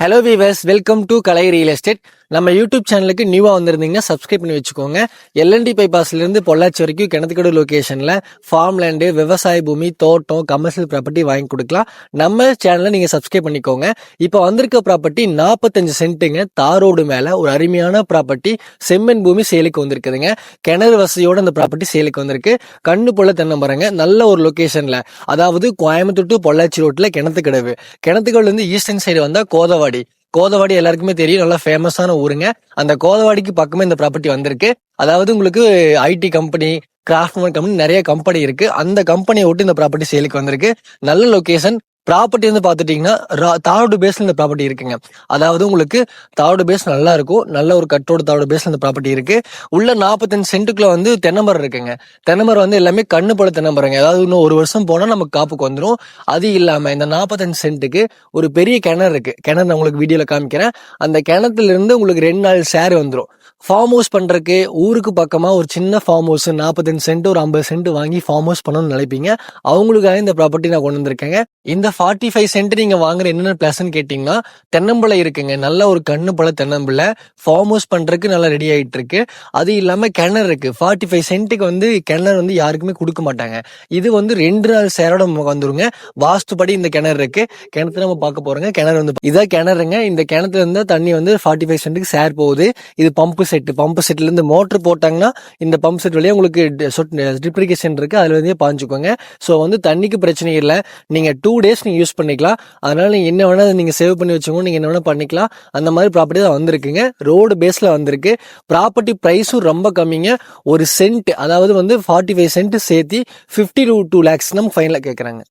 Hello viewers, welcome to Kalai real estate. நம்ம YouTube சேனலுக்கு நியூவா வந்திருந்தீங்கன்னா சப்ஸ்கிரைப் பண்ணி வச்சுக்கோங்க. எல்என்டி பைபாஸ்ல இருந்து பொள்ளாச்சி வரைக்கும் கிணத்துக்கடு லொகேஷன்ல ஃபார்ம் லேண்டு, விவசாய பூமி, தோட்டம், கமர்ஷியல் ப்ராப்பர்ட்டி வாங்கி கொடுக்கலாம். நம்ம சேனலை நீங்க சப்ஸ்கிரைப் பண்ணிக்கோங்க. இப்போ வந்திருக்க ப்ராப்பர்ட்டி 45 சென்ட்டுங்க, தாரோடு மேல ஒரு அருமையான ப்ராப்பர்ட்டி. செம்மண் பூமி சேலுக்கு வந்திருக்குதுங்க. கிணறு வசதியோட அந்த ப்ராப்பர்ட்டி சேலுக்கு வந்திருக்கு. கண்ணு போல தென்னமரங்க, நல்ல ஒரு லொகேஷன்ல, அதாவது கோயம்புத்தூர் டு பொள்ளாச்சி ரோட்ல கிணத்துக்கடவு. கிணத்துக்கடவுல இருந்து ஈஸ்டர்ன் சைடு வந்தா கோதவாடி எல்லாருக்குமே தெரியும், நல்லா ஃபேமஸான ஊருங்க. அந்த கோதவாடிக்கு பக்கமே இந்த ப்ராப்பர்ட்டி வந்திருக்கு. அதாவது உங்களுக்கு ஐடி கம்பெனி, கிராஃப்ட்மேன் கம்பெனி, நிறைய கம்பெனி இருக்கு. அந்த கம்பெனியை விட்டு இந்த ப்ராப்பர்ட்டி சேலுக்கு வந்திருக்கு. நல்ல லொகேஷன். ப்ராப்பர்ட்டி வந்து பாத்துட்டீங்கன்னா தாரோடு பேஸ்ல இந்த ப்ராப்பர்ட்டி இருக்குங்க. அதாவது உங்களுக்கு தாரோடு பேஸ் நல்லா இருக்கும். நல்ல ஒரு கட்டோடு தாரோடு பேஸ்ல இந்த ப்ராப்பர்ட்டி இருக்கு. உள்ள 45 சென்ட்டுக்குள்ள வந்து தென்னமரம் இருக்குங்க. தென்னமரம் வந்து எல்லாமே கண்ணு போல தென்னமரங்க. அதாவது இன்னும் ஒரு வருஷம் போனா நமக்கு காப்புக்கு வந்துடும். அது இல்லாம இந்த 45 சென்ட்டுக்கு ஒரு பெரிய கிணறு இருக்கு. கிணறு நான் உங்களுக்கு வீடியோல காமிக்கிறேன். அந்த கிணத்துல இருந்து உங்களுக்கு 2 நாள் ஷேர் வந்துடும். ஃபார்ம் ஹவுஸ் பண்றதுக்கு ஊருக்கு பக்கமா ஒரு சின்ன ஃபார்ம் ஹவுஸ் 45 சென்ட் ஒரு 50 சென்ட் வாங்கி ஃபார்ம் ஹவுஸ் பண்ணணும்னு நினைப்பீங்க. அவங்களுக்காக இந்த ப்ராப்பர்ட்டி நான் கொண்டு வந்திருக்கேங்க. இந்த 45 சென்ட் நீங்க வாங்குற என்னென்ன பிளஸ்ன்னு கேட்டீங்கன்னா, தென்னம்பிள்ளை இருக்குங்க. நல்ல ஒரு கண்ணு போல தென்னம்பிள்ளை. ஃபார்ம் ஹவுஸ் பண்றதுக்கு நல்லா ரெடி ஆயிட்டு இருக்கு. அது இல்லாம கிணறு இருக்கு. 45 சென்ட்டுக்கு வந்து கிணறு வந்து யாருக்குமே கொடுக்க மாட்டாங்க. இது வந்து 2 நாள் சேரோட நமக்கு வந்துருங்க. வாஸ்துபடி இந்த கிணறு இருக்கு. கிணத்துல நம்ம பார்க்க போறோங்க. கிணறு வந்து இதான் கிணறுங்க. இந்த கிணத்துல இருந்து தண்ணி வந்து 45 சென்ட்டுக்கு சேர் போகுது. இது பம்பு செட்ல இருந்து மோட்டர் போட்டாங்கன்னா இந்த பம்ப் செட் வழியா உங்களுக்கு ட்ரிப்ளிகேஷன் இருக்கு. அதுல வந்து பாஞ்சுக்கோங்க. ஸோ வந்து தண்ணிக்கு பிரச்சனை இல்லை. நீங்க 2 டேஸ் நீங்க யூஸ் பண்ணிக்கலாம். அதனால நீங்க என்ன வேணா நீங்க சேவ் பண்ணி வச்சுக்கோங்க. நீங்க என்ன வேணா பண்ணிக்கலாம். அந்த மாதிரி ப்ராப்பர்ட்டி தான் வந்திருக்குங்க. ரோடு பேஸ்ல வந்திருக்கு. ப்ராப்பர்ட்டி பிரைஸும் ரொம்ப கம்மிங்க. ஒரு சென்ட், அதாவது வந்து 45 சென்ட் சேர்த்தி 52 lakhs நம்ம ஃபைனலா கேட்கறாங்க.